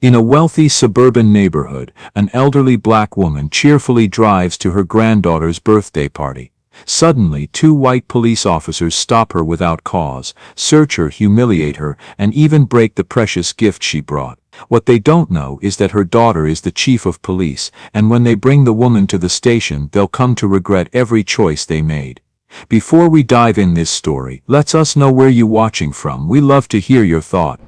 In a wealthy suburban neighborhood, an elderly black woman cheerfully drives to her granddaughter's birthday party. Suddenly, two white police officers stop her without cause, search her, humiliate her, and even break the precious gift she brought. What they don't know is that her daughter is the chief of police, and when they bring the woman to the station, they'll come to regret every choice they made. Before we dive in this story, let us know where you're watching from. We love to hear your thought.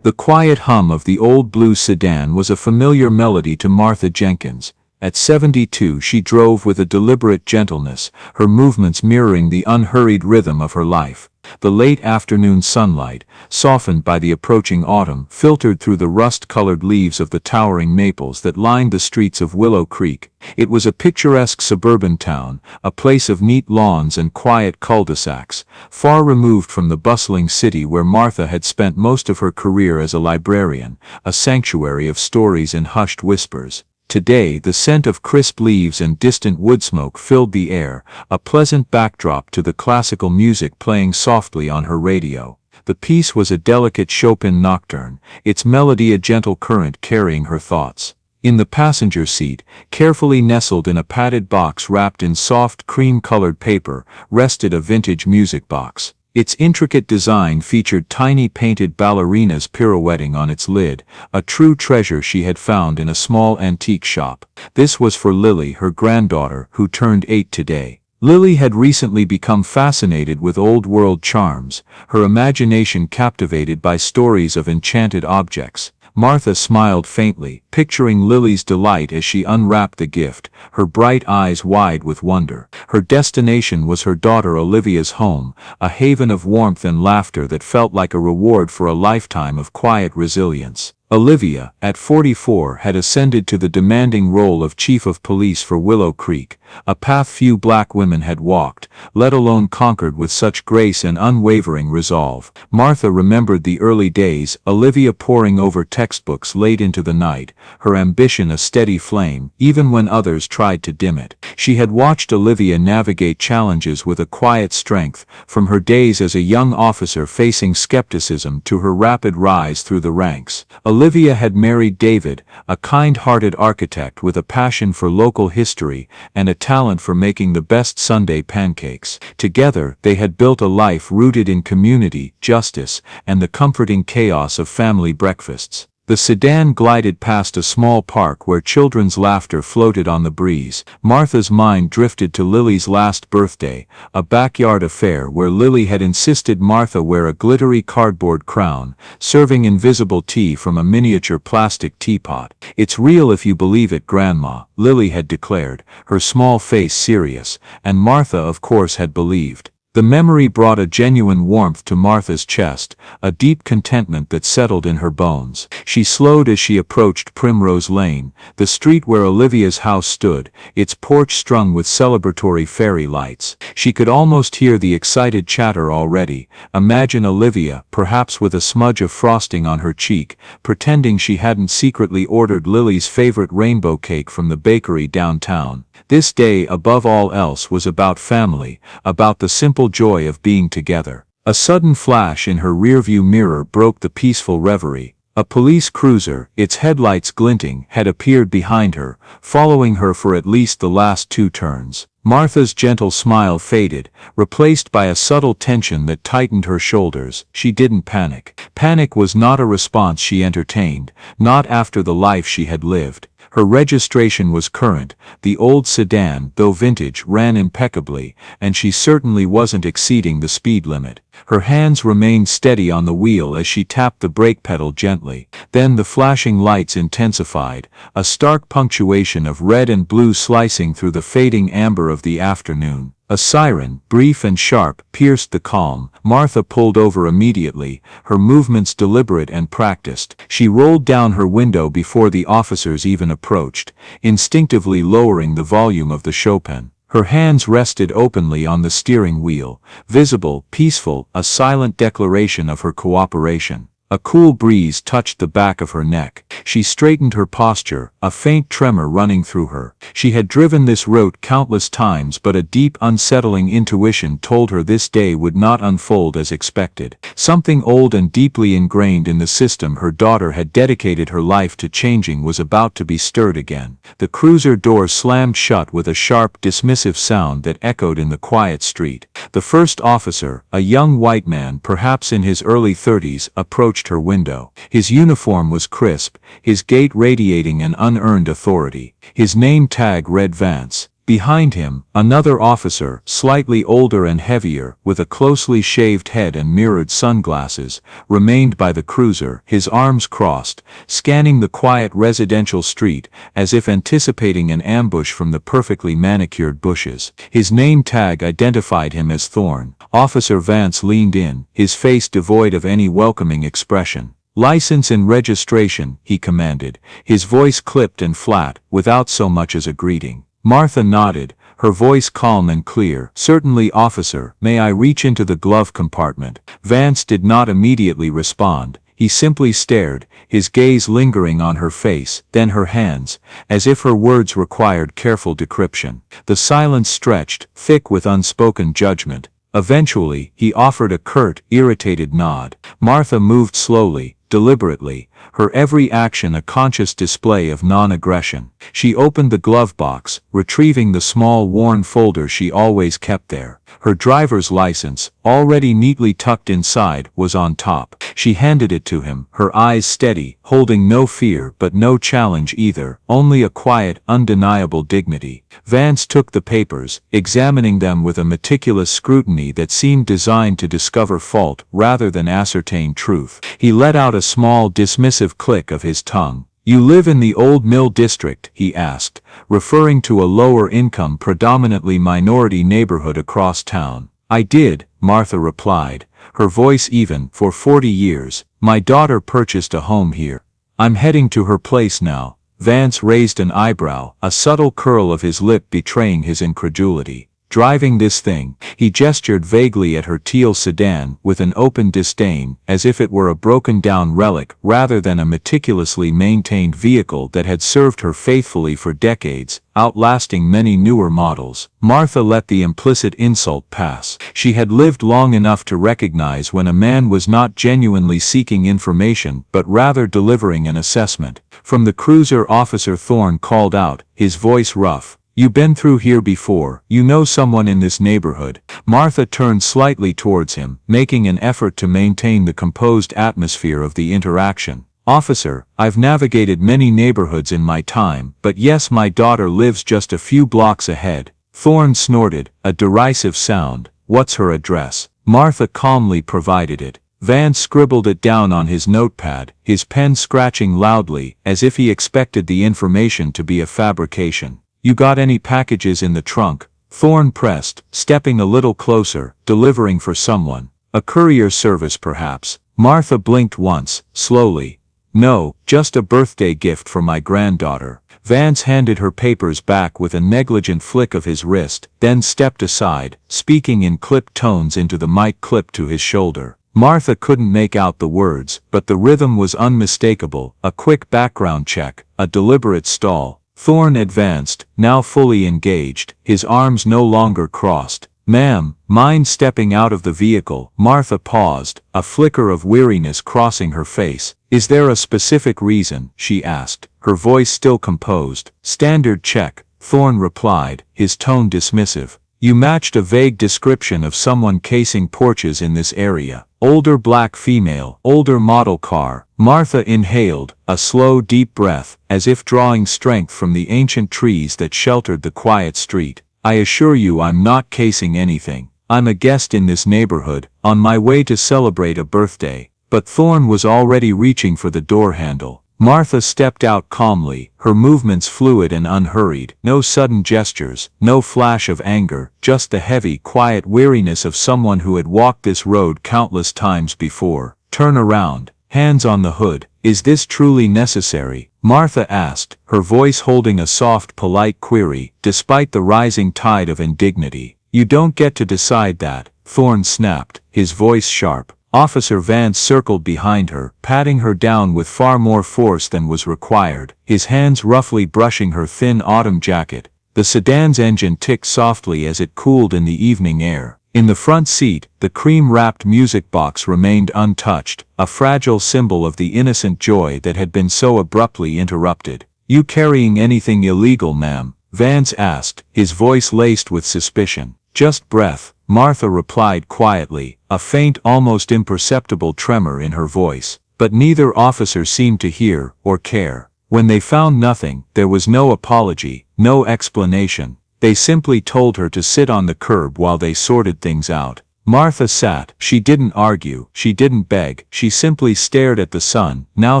The quiet hum of the old blue sedan was a familiar melody to Martha Jenkins. At 72, she drove with a deliberate gentleness, her movements mirroring the unhurried rhythm of her life. The late afternoon sunlight, softened by the approaching autumn, filtered through the rust-colored leaves of the towering maples that lined the streets of Willow Creek. It was a picturesque suburban town, a place of neat lawns and quiet cul-de-sacs, far removed from the bustling city where Martha had spent most of her career as a librarian, a sanctuary of stories and hushed whispers. Today, the scent of crisp leaves and distant wood smoke filled the air, a pleasant backdrop to the classical music playing softly on her radio. The piece was a delicate Chopin nocturne, its melody a gentle current carrying her thoughts. In the passenger seat, carefully nestled in a padded box wrapped in soft cream-colored paper, rested a vintage music box. Its intricate design featured tiny painted ballerinas pirouetting on its lid, a true treasure she had found in a small antique shop. This was for Lily, her granddaughter, who turned 8 today. Lily had recently become fascinated with old-world charms, her imagination captivated by stories of enchanted objects. Martha smiled faintly, picturing Lily's delight as she unwrapped the gift, her bright eyes wide with wonder. Her destination was her daughter Olivia's home, a haven of warmth and laughter that felt like a reward for a lifetime of quiet resilience. Olivia, at 44, had ascended to the demanding role of chief of police for Willow Creek, a path few black women had walked, let alone conquered with such grace and unwavering resolve. Martha remembered the early days, Olivia poring over textbooks late into the night, her ambition a steady flame, even when others tried to dim it. She had watched Olivia navigate challenges with a quiet strength, from her days as a young officer facing skepticism to her rapid rise through the ranks. Olivia had married David, a kind-hearted architect with a passion for local history and a talent for making the best Sunday pancakes. Together, they had built a life rooted in community, justice, and the comforting chaos of family breakfasts. The sedan glided past a small park where children's laughter floated on the breeze. Martha's mind drifted to Lily's last birthday, a backyard affair where Lily had insisted Martha wear a glittery cardboard crown, serving invisible tea from a miniature plastic teapot. "It's real if you believe it, Grandma," Lily had declared, her small face serious, and Martha of course had believed. The memory brought a genuine warmth to Martha's chest, a deep contentment that settled in her bones. She slowed as she approached Primrose Lane, the street where Olivia's house stood, its porch strung with celebratory fairy lights. She could almost hear the excited chatter already. Imagine Olivia, perhaps with a smudge of frosting on her cheek, pretending she hadn't secretly ordered Lily's favorite rainbow cake from the bakery downtown. This day, above all else, was about family, about the simple joy of being together. A sudden flash in her rearview mirror broke the peaceful reverie. A police cruiser, its headlights glinting, had appeared behind her, following her for at least the last 2 turns. Martha's gentle smile faded, replaced by a subtle tension that tightened her shoulders. She didn't panic. Panic was not a response she entertained, not after the life she had lived. Her registration was current, the old sedan, though vintage, ran impeccably, and she certainly wasn't exceeding the speed limit. Her hands remained steady on the wheel as she tapped the brake pedal gently. Then the flashing lights intensified, a stark punctuation of red and blue slicing through the fading amber of the afternoon. A siren, brief and sharp, pierced the calm. Martha pulled over immediately, her movements deliberate and practiced. She rolled down her window before the officers even approached, instinctively lowering the volume of the Chopin. Her hands rested openly on the steering wheel, visible, peaceful, a silent declaration of her cooperation. A cool breeze touched the back of her neck. She straightened her posture, a faint tremor running through her. She had driven this route countless times, but a deep, unsettling intuition told her this day would not unfold as expected. Something old and deeply ingrained in the system her daughter had dedicated her life to changing was about to be stirred again. The cruiser door slammed shut with a sharp, dismissive sound that echoed in the quiet street. The first officer, a young white man perhaps in his early 30s, approached her window. His uniform was crisp, his gait radiating an unearned authority. His name tag read Vance. Behind him, another officer, slightly older and heavier, with a closely shaved head and mirrored sunglasses, remained by the cruiser, his arms crossed, scanning the quiet residential street, as if anticipating an ambush from the perfectly manicured bushes. His name tag identified him as Thorne. Officer Vance leaned in, his face devoid of any welcoming expression. "License and registration," he commanded, his voice clipped and flat, without so much as a greeting. Martha nodded, her voice calm and clear. "Certainly, officer. May I reach into the glove compartment?" Vance did not immediately respond. He simply stared, his gaze lingering on her face, then her hands, as if her words required careful decryption. The silence stretched, thick with unspoken judgment. Eventually, he offered a curt, irritated nod. Martha moved slowly, deliberately, her every action a conscious display of non-aggression. She opened the glove box, retrieving the small worn folder she always kept there. Her driver's license, already neatly tucked inside, was on top. She handed it to him, her eyes steady, holding no fear but no challenge either, only a quiet, undeniable dignity. Vance took the papers, examining them with a meticulous scrutiny that seemed designed to discover fault rather than ascertain truth. He let out a small, dismissive click of his tongue. "You live in the Old Mill District?" he asked, referring to a lower-income, predominantly minority neighborhood across town. "I did," Martha replied, her voice even. "For 40 years. My daughter purchased a home here. I'm heading to her place now." Vance raised an eyebrow, a subtle curl of his lip betraying his incredulity. "Driving this thing?" He gestured vaguely at her teal sedan with an open disdain, as if it were a broken-down relic rather than a meticulously maintained vehicle that had served her faithfully for decades, outlasting many newer models. Martha let the implicit insult pass. She had lived long enough to recognize when a man was not genuinely seeking information but rather delivering an assessment. From the cruiser, Officer Thorne called out, his voice rough. "You been through here before? You know someone in this neighborhood?" Martha turned slightly towards him, making an effort to maintain the composed atmosphere of the interaction. "Officer, I've navigated many neighborhoods in my time, but yes, my daughter lives just a few blocks ahead." Thorne snorted, a derisive sound. "What's her address?" Martha calmly provided it. Vance scribbled it down on his notepad, his pen scratching loudly, as if he expected the information to be a fabrication. "You got any packages in the trunk?" Thorne pressed, stepping a little closer. "Delivering for someone. A courier service perhaps." Martha blinked once, slowly. "No, just a birthday gift for my granddaughter." Vance handed her papers back with a negligent flick of his wrist, then stepped aside, speaking in clipped tones into the mic clipped to his shoulder. Martha couldn't make out the words, but the rhythm was unmistakable. A quick background check, a deliberate stall. Thorne advanced, now fully engaged, his arms no longer crossed. "Ma'am, mind stepping out of the vehicle?" Martha paused, a flicker of weariness crossing her face. "Is there a specific reason?" she asked, her voice still composed. "Standard check," Thorne replied, his tone dismissive. "You matched a vague description of someone casing porches in this area. Older black female, older model car." Martha inhaled, a slow deep breath, as if drawing strength from the ancient trees that sheltered the quiet street. "I assure you I'm not casing anything. I'm a guest in this neighborhood, on my way to celebrate a birthday." But Thorne was already reaching for the door handle. Martha stepped out calmly, her movements fluid and unhurried. No sudden gestures, no flash of anger, just the heavy, quiet weariness of someone who had walked this road countless times before. "Turn around. Hands on the hood." "Is this truly necessary?" Martha asked, her voice holding a soft, polite query, despite the rising tide of indignity. "You don't get to decide that," Thorne snapped, his voice sharp. Officer Vance circled behind her, patting her down with far more force than was required, his hands roughly brushing her thin autumn jacket. The sedan's engine ticked softly as it cooled in the evening air. In the front seat, the cream-wrapped music box remained untouched, a fragile symbol of the innocent joy that had been so abruptly interrupted. "You carrying anything illegal, ma'am?" Vance asked, his voice laced with suspicion. "Just breath," Martha replied quietly, a faint, almost imperceptible tremor in her voice. But neither officer seemed to hear or care. When they found nothing, there was no apology, no explanation. They simply told her to sit on the curb while they sorted things out. Martha sat. She didn't argue, she didn't beg, she simply stared at the sun, now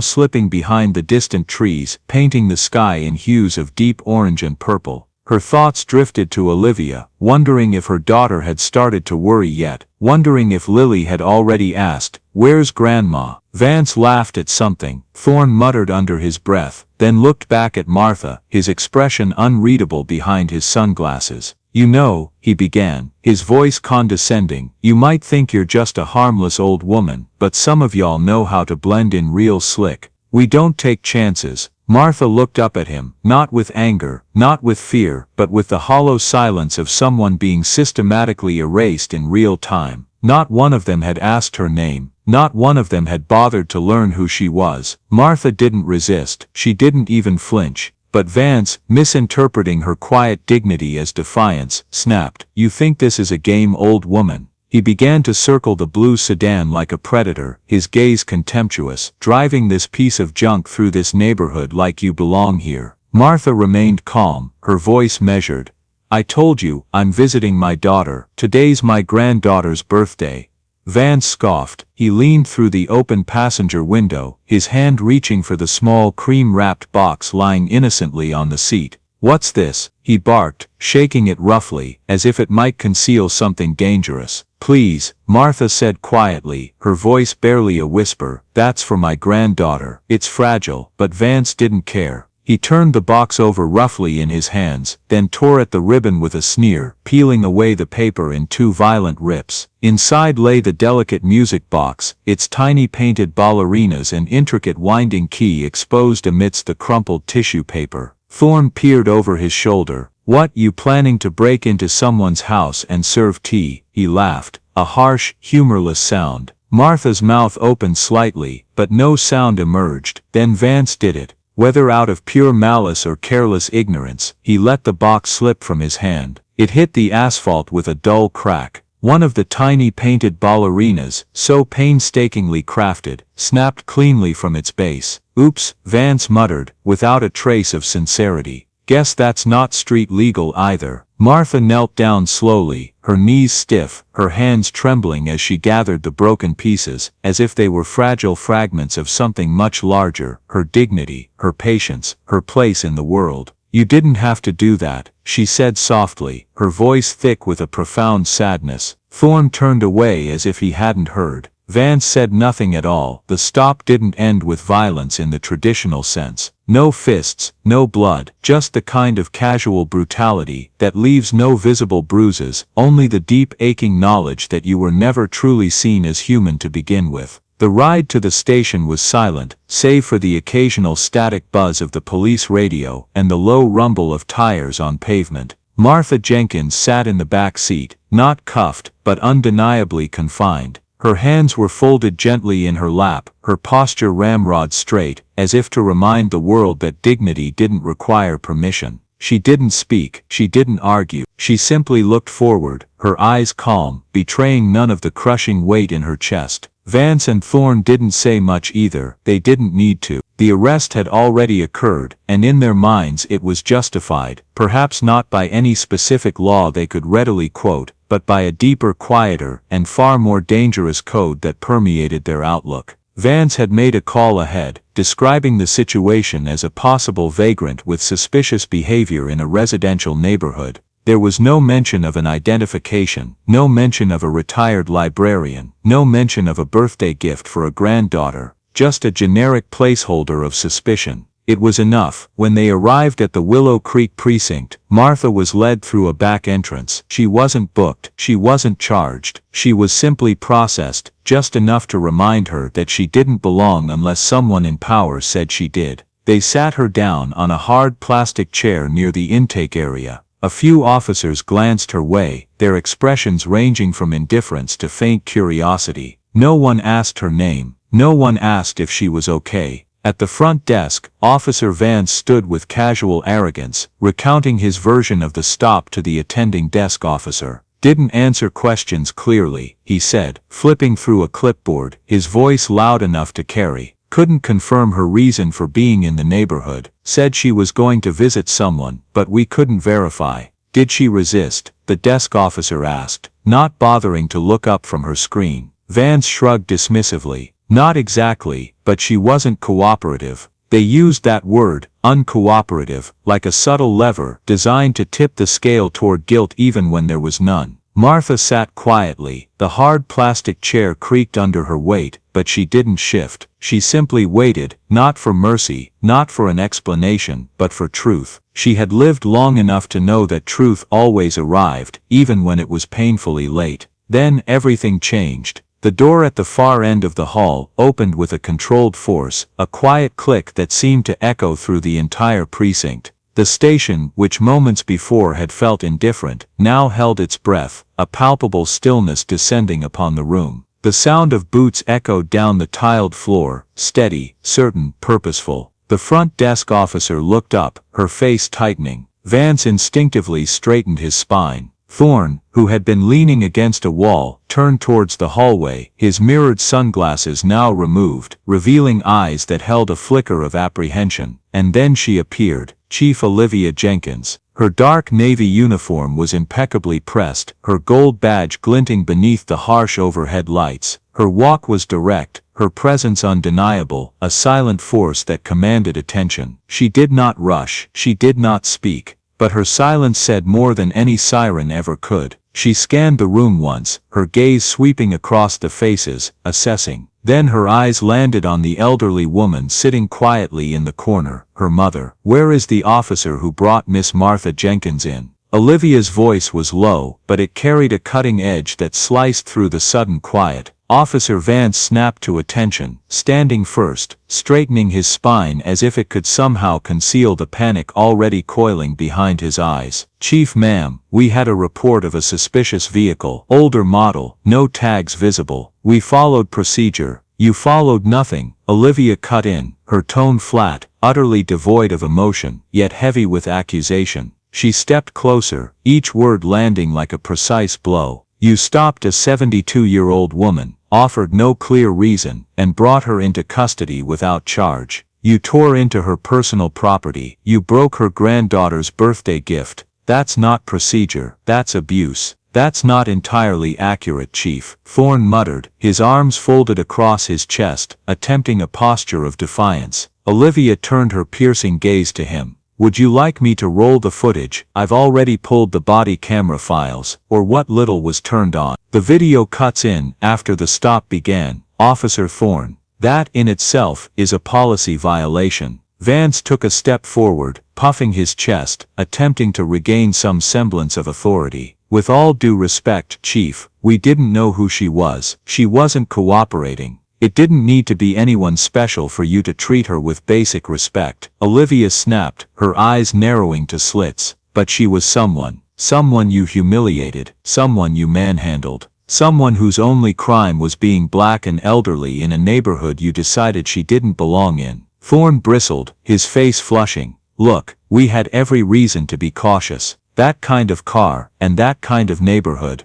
slipping behind the distant trees, painting the sky in hues of deep orange and purple. Her thoughts drifted to Olivia, wondering if her daughter had started to worry yet, wondering if Lily had already asked, "Where's Grandma?" Vance laughed at something, Thorne muttered under his breath, then looked back at Martha, his expression unreadable behind his sunglasses. "You know," he began, his voice condescending, "you might think you're just a harmless old woman, but some of y'all know how to blend in real slick. We don't take chances." Martha looked up at him, not with anger, not with fear, but with the hollow silence of someone being systematically erased in real time. Not one of them had asked her name, not one of them had bothered to learn who she was. Martha didn't resist, she didn't even flinch. But Vance, misinterpreting her quiet dignity as defiance, snapped, "You think this is a game, old woman?" He began to circle the blue sedan like a predator, his gaze contemptuous, "Driving this piece of junk through this neighborhood like you belong here." Martha remained calm, her voice measured. "I told you, I'm visiting my daughter. Today's my granddaughter's birthday." Vance scoffed. He leaned through the open passenger window, his hand reaching for the small cream-wrapped box lying innocently on the seat. "What's this?" he barked, shaking it roughly, as if it might conceal something dangerous. "Please," Martha said quietly, her voice barely a whisper, "that's for my granddaughter. It's fragile." But Vance didn't care. He turned the box over roughly in his hands, then tore at the ribbon with a sneer, peeling away the paper in 2 violent rips. Inside lay the delicate music box, its tiny painted ballerinas and intricate winding key exposed amidst the crumpled tissue paper. Thorne peered over his shoulder. "What, you planning to break into someone's house and serve tea?" He laughed, a harsh, humorless sound. Martha's mouth opened slightly, but no sound emerged. Then Vance did it. Whether out of pure malice or careless ignorance, he let the box slip from his hand. It hit the asphalt with a dull crack. One of the tiny painted ballerinas, so painstakingly crafted, snapped cleanly from its base. "Oops," Vance muttered, without a trace of sincerity. "Guess that's not street legal either." Martha knelt down slowly, her knees stiff, her hands trembling as she gathered the broken pieces, as if they were fragile fragments of something much larger, her dignity, her patience, her place in the world. "You didn't have to do that," she said softly, her voice thick with a profound sadness. Thorne turned away as if he hadn't heard. Vance said nothing at all. The stop didn't end with violence in the traditional sense. No fists, no blood, just the kind of casual brutality that leaves no visible bruises, only the deep aching knowledge that you were never truly seen as human to begin with. The ride to the station was silent, save for the occasional static buzz of the police radio and the low rumble of tires on pavement. Martha Jenkins sat in the back seat, not cuffed, but undeniably confined. Her hands were folded gently in her lap, her posture ramrod straight, as if to remind the world that dignity didn't require permission. She didn't speak, she didn't argue, she simply looked forward, her eyes calm, betraying none of the crushing weight in her chest. Vance and Thorne didn't say much either, they didn't need to. The arrest had already occurred, and in their minds it was justified, perhaps not by any specific law they could readily quote, but by a deeper, quieter, and far more dangerous code that permeated their outlook. Vance had made a call ahead, describing the situation as a possible vagrant with suspicious behavior in a residential neighborhood. There was no mention of an identification, no mention of a retired librarian, no mention of a birthday gift for a granddaughter, just a generic placeholder of suspicion. It was enough. When they arrived at the Willow Creek precinct, Martha was led through a back entrance. She wasn't booked, she wasn't charged, she was simply processed, just enough to remind her that she didn't belong unless someone in power said she did. They sat her down on a hard plastic chair near the intake area. A few officers glanced her way, their expressions ranging from indifference to faint curiosity. No one asked her name, no one asked if she was okay. At the front desk, Officer Vance stood with casual arrogance, recounting his version of the stop to the attending desk officer. "Didn't answer questions clearly," he said, flipping through a clipboard, his voice loud enough to carry. "Couldn't confirm her reason for being in the neighborhood. Said she was going to visit someone, but we couldn't verify." "Did she resist?" the desk officer asked, not bothering to look up from her screen. Vance shrugged dismissively. "Not exactly, but she wasn't cooperative." They used that word, uncooperative, like a subtle lever designed to tip the scale toward guilt even when there was none. Martha sat quietly. The hard plastic chair creaked under her weight, but she didn't shift. She simply waited, not for mercy, not for an explanation, but for truth. She had lived long enough to know that truth always arrived, even when it was painfully late. Then everything changed. The door at the far end of the hall opened with a controlled force, a quiet click that seemed to echo through the entire precinct. The station, which moments before had felt indifferent, now held its breath, a palpable stillness descending upon the room. The sound of boots echoed down the tiled floor, steady, certain, purposeful. The front desk officer looked up, her face tightening. Vance instinctively straightened his spine. Thorne, who had been leaning against a wall, turned towards the hallway, his mirrored sunglasses now removed, revealing eyes that held a flicker of apprehension. And then she appeared, Chief Olivia Jenkins. Her dark navy uniform was impeccably pressed, her gold badge glinting beneath the harsh overhead lights. Her walk was direct, her presence undeniable, a silent force that commanded attention. She did not rush, she did not speak. But her silence said more than any siren ever could. She scanned the room once, her gaze sweeping across the faces, assessing. Then her eyes landed on the elderly woman sitting quietly in the corner, her mother. "Where is the officer who brought Miss Martha Jenkins in?" Olivia's voice was low, but it carried a cutting edge that sliced through the sudden quiet. Officer Vance snapped to attention, standing first, straightening his spine as if it could somehow conceal the panic already coiling behind his eyes. "Chief, ma'am, we had a report of a suspicious vehicle, older model, no tags visible. We followed procedure." "You followed nothing," Olivia cut in, her tone flat, utterly devoid of emotion, yet heavy with accusation. She stepped closer, each word landing like a precise blow. "You stopped a 72-year-old woman, offered no clear reason, and brought her into custody without charge. You tore into her personal property. You broke her granddaughter's birthday gift. That's not procedure, that's abuse." "That's not entirely accurate, Chief," Thorne muttered, his arms folded across his chest, attempting a posture of defiance. Olivia turned her piercing gaze to him. "Would you like me to roll the footage? I've already pulled the body camera files, or what little was turned on." "The video cuts in after the stop began, Officer Thorne. That in itself is a policy violation." Vance took a step forward, puffing his chest, attempting to regain some semblance of authority. "With all due respect, Chief, we didn't know who she was. She wasn't cooperating. It didn't need to be anyone special for you to treat her with basic respect." Olivia snapped, her eyes narrowing to slits. "But she was someone. Someone you humiliated, someone you manhandled. Someone whose only crime was being black and elderly in a neighborhood you decided she didn't belong in." Thorne bristled, his face flushing. "Look, we had every reason to be cautious. That kind of car, and that kind of neighborhood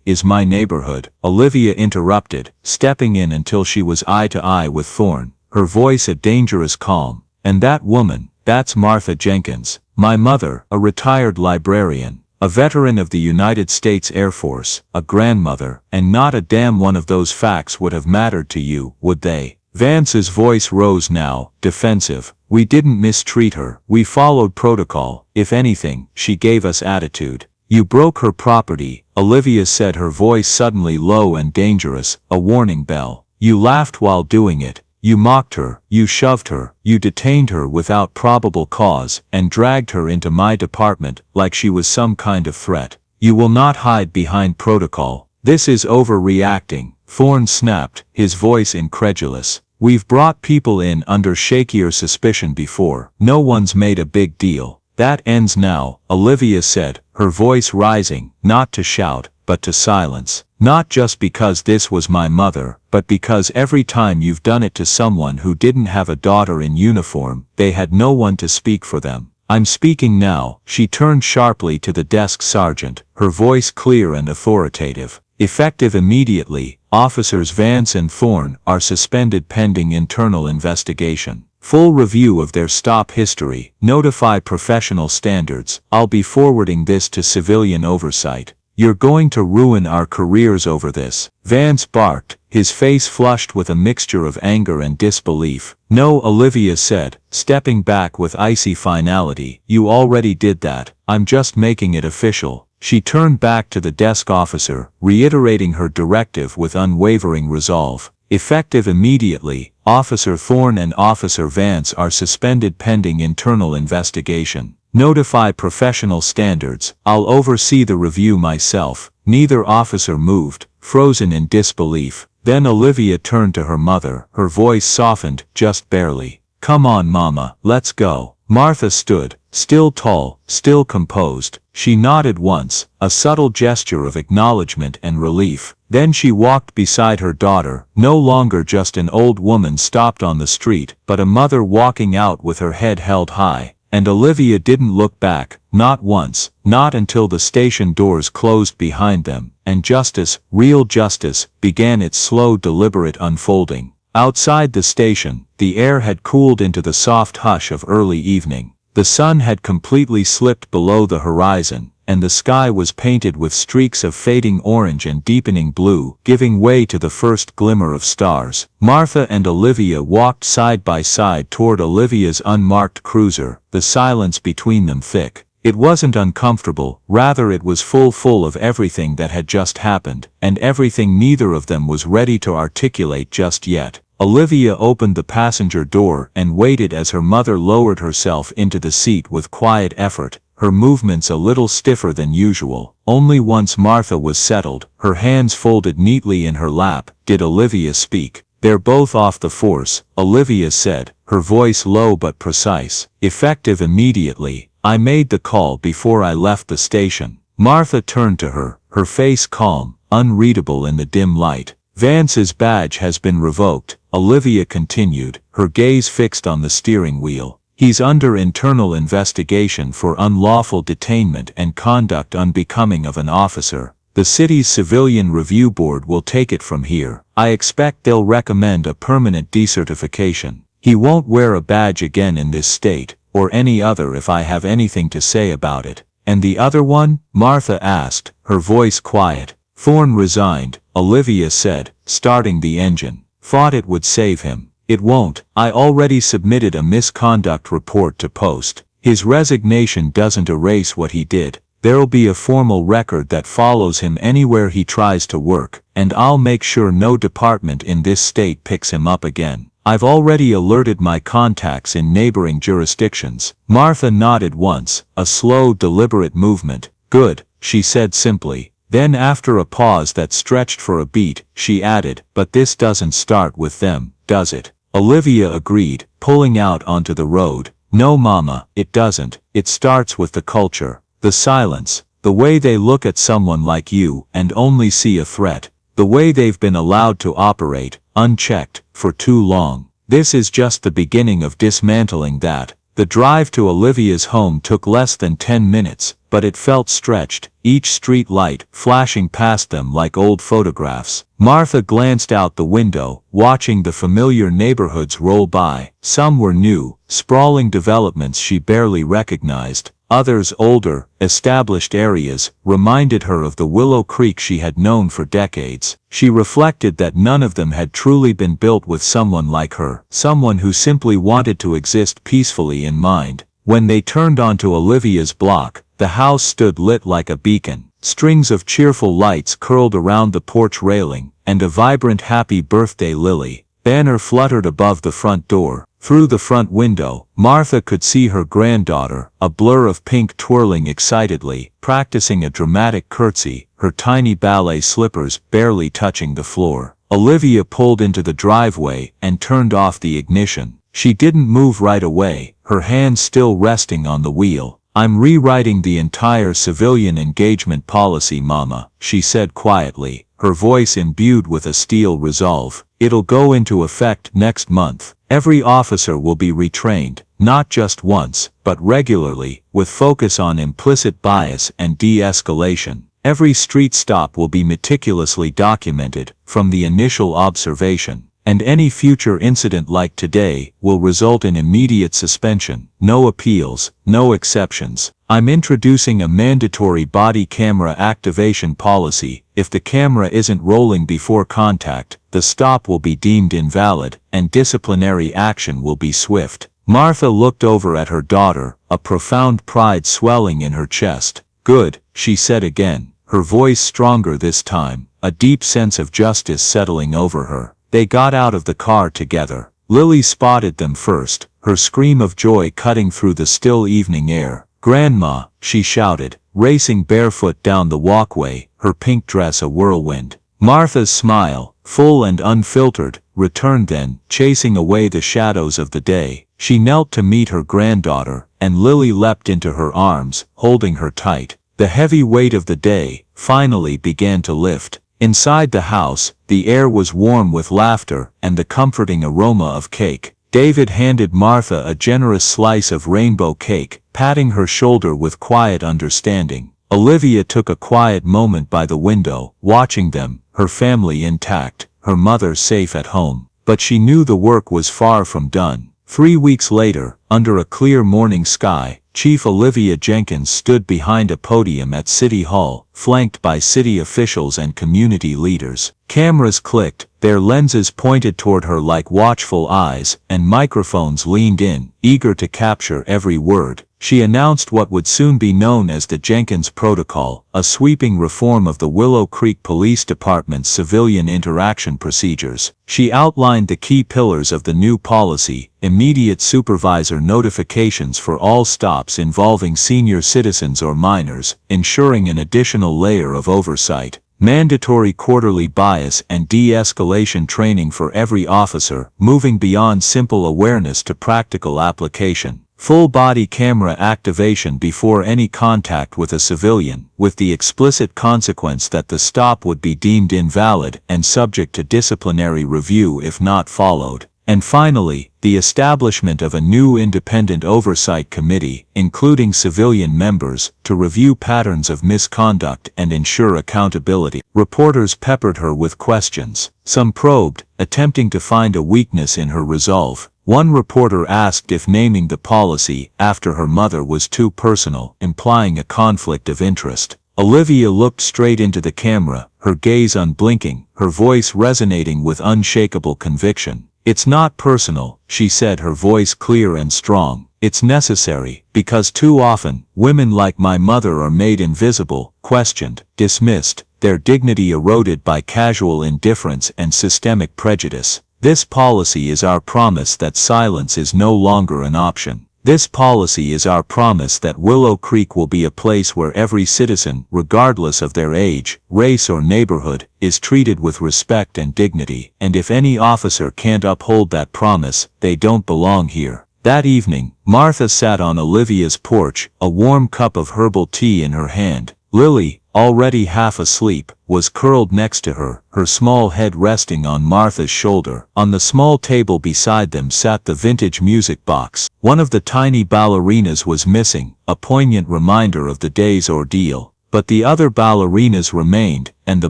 is my neighborhood," Olivia interrupted, stepping in until she was eye to eye with Thorne, her voice a dangerous calm. "And that woman, that's Martha Jenkins, my mother, a retired librarian, a veteran of the United States Air Force, a grandmother, and not a damn one of those facts would have mattered to you, would they?" Vance's voice rose now, defensive. "We didn't mistreat her. We followed protocol. If anything, she gave us attitude." "You broke her property," Olivia said, her voice suddenly low and dangerous, a warning bell. "You laughed while doing it. You mocked her, you shoved her, you detained her without probable cause, and dragged her into my department like she was some kind of threat. You will not hide behind protocol. This is overreacting, Thorne snapped, his voice incredulous. We've brought people in under shakier suspicion before. No one's made a big deal. That ends now, Olivia said, her voice rising, not to shout, but to silence. Not just because this was my mother, but because every time you've done it to someone who didn't have a daughter in uniform, they had no one to speak for them. I'm speaking now. She turned sharply to the desk sergeant, her voice clear and authoritative. Effective immediately, Officers Vance and Thorne are suspended pending internal investigation. Full review of their stop history. Notify professional standards. I'll be forwarding this to civilian oversight. You're going to ruin our careers over this. Vance barked, his face flushed with a mixture of anger and disbelief. No, Olivia said, stepping back with icy finality. You already did that. I'm just making it official. She turned back to the desk officer, reiterating her directive with unwavering resolve. Effective immediately, Officer Thorne and Officer Vance are suspended pending internal investigation. Notify professional standards. I'll oversee the review myself. Neither officer moved, frozen in disbelief. Then Olivia turned to her mother, her voice softened, just barely. Come on, Mama, let's go. Martha stood, still tall, still composed. She nodded once, a subtle gesture of acknowledgement and relief. Then she walked beside her daughter, no longer just an old woman stopped on the street, but a mother walking out with her head held high. And Olivia didn't look back, not once, not until the station doors closed behind them, and justice, real justice, began its slow, deliberate unfolding. Outside the station, the air had cooled into the soft hush of early evening. The sun had completely slipped below the horizon, and the sky was painted with streaks of fading orange and deepening blue, giving way to the first glimmer of stars. Martha and Olivia walked side by side toward Olivia's unmarked cruiser, the silence between them thick. It wasn't uncomfortable, rather it was full of everything that had just happened, and everything neither of them was ready to articulate just yet. Olivia opened the passenger door and waited as her mother lowered herself into the seat with quiet effort, her movements a little stiffer than usual. Only once Martha was settled, her hands folded neatly in her lap, did Olivia speak. They're both off the force, Olivia said, her voice low but precise. Effective immediately. I made the call before I left the station. Martha turned to her, her face calm, unreadable in the dim light. Vance's badge has been revoked, Olivia continued, her gaze fixed on the steering wheel. He's under internal investigation for unlawful detainment and conduct unbecoming of an officer. The city's civilian review board will take it from here. I expect they'll recommend a permanent decertification. He won't wear a badge again in this state, or any other if I have anything to say about it. And the other one? Martha asked, her voice quiet. Thorne resigned, Olivia said, starting the engine. Thought it would save him. It won't. I already submitted a misconduct report to Post. His resignation doesn't erase what he did. There'll be a formal record that follows him anywhere he tries to work, and I'll make sure no department in this state picks him up again. I've already alerted my contacts in neighboring jurisdictions. Martha nodded once, a slow, deliberate movement. Good, she said simply. Then after a pause that stretched for a beat, she added, but this doesn't start with them, does it? Olivia agreed, pulling out onto the road. No, Mama, it doesn't. It starts with the culture. The silence. The way they look at someone like you and only see a threat. The way they've been allowed to operate, unchecked, for too long. This is just the beginning of dismantling that. The drive to Olivia's home took less than 10 minutes, but it felt stretched, each street light flashing past them like old photographs. Martha glanced out the window, watching the familiar neighborhoods roll by. Some were new, sprawling developments she barely recognized. Others older, established areas, reminded her of the Willow Creek she had known for decades. She reflected that none of them had truly been built with someone like her, someone who simply wanted to exist peacefully in mind. When they turned onto Olivia's block, the house stood lit like a beacon. Strings of cheerful lights curled around the porch railing, and a vibrant happy birthday lily. banner fluttered above the front door. Through the front window, Martha could see her granddaughter, a blur of pink twirling excitedly, practicing a dramatic curtsy, her tiny ballet slippers barely touching the floor. Olivia pulled into the driveway and turned off the ignition. She didn't move right away, her hands still resting on the wheel. "I'm rewriting the entire civilian engagement policy, Mama," she said quietly, her voice imbued with a steel resolve. "It'll go into effect next month. Every officer will be retrained, not just once, but regularly, with focus on implicit bias and de-escalation. Every street stop will be meticulously documented, from the initial observation. And any future incident like today will result in immediate suspension, no appeals, no exceptions. I'm introducing a mandatory body camera activation policy. If the camera isn't rolling before contact, the stop will be deemed invalid, and disciplinary action will be swift." Martha looked over at her daughter, a profound pride swelling in her chest. "Good," she said again, her voice stronger this time, a deep sense of justice settling over her. They got out of the car together. Lily spotted them first, her scream of joy cutting through the still evening air. "Grandma," she shouted, racing barefoot down the walkway, her pink dress a whirlwind. Martha's smile, full and unfiltered, returned then, chasing away the shadows of the day. She knelt to meet her granddaughter, and Lily leapt into her arms, holding her tight. The heavy weight of the day finally began to lift. Inside the house, the air was warm with laughter and the comforting aroma of cake. David handed Martha a generous slice of rainbow cake, patting her shoulder with quiet understanding. Olivia took a quiet moment by the window, watching them, her family intact, her mother safe at home. But she knew the work was far from done. 3 weeks later, under a clear morning sky, Chief Olivia Jenkins stood behind a podium at City Hall, flanked by city officials and community leaders. Cameras clicked, their lenses pointed toward her like watchful eyes, and microphones leaned in, eager to capture every word. She announced what would soon be known as the Jenkins Protocol, a sweeping reform of the Willow Creek Police Department's civilian interaction procedures. She outlined the key pillars of the new policy: immediate supervisor notifications for all stops involving senior citizens or minors, ensuring an additional layer of oversight; mandatory quarterly bias and de-escalation training for every officer, moving beyond simple awareness to practical application; full body camera activation before any contact with a civilian, with the explicit consequence that the stop would be deemed invalid and subject to disciplinary review if not followed; and finally, the establishment of a new independent oversight committee, including civilian members, to review patterns of misconduct and ensure accountability. Reporters peppered her with questions. Some probed, attempting to find a weakness in her resolve. One reporter asked if naming the policy after her mother was too personal, implying a conflict of interest. Olivia looked straight into the camera, her gaze unblinking, her voice resonating with unshakable conviction. "It's not personal," she said, her voice clear and strong. "It's necessary, because too often, women like my mother are made invisible, questioned, dismissed, their dignity eroded by casual indifference and systemic prejudice. This policy is our promise that silence is no longer an option. This policy is our promise that Willow Creek will be a place where every citizen, regardless of their age, race or neighborhood, is treated with respect and dignity, and if any officer can't uphold that promise, they don't belong here." That evening, Martha sat on Olivia's porch, a warm cup of herbal tea in her hand. Lily, already half asleep, was curled next to her, her small head resting on Martha's shoulder. On the small table beside them sat the vintage music box. One of the tiny ballerinas was missing, a poignant reminder of the day's ordeal. But the other ballerinas remained, and the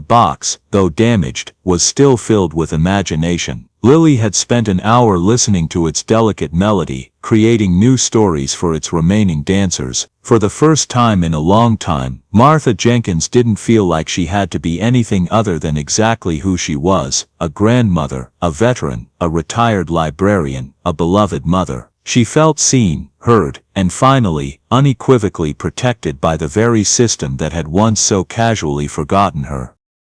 box, though damaged, was still filled with imagination. Lily had spent an hour listening to its delicate melody, creating new stories for its remaining dancers. For the first time in a long time, Martha Jenkins didn't feel like she had to be anything other than exactly who she was: a grandmother, a veteran, a retired librarian, a beloved mother. She felt seen, heard, and finally, unequivocally protected by the very system that had once so casually forgotten her.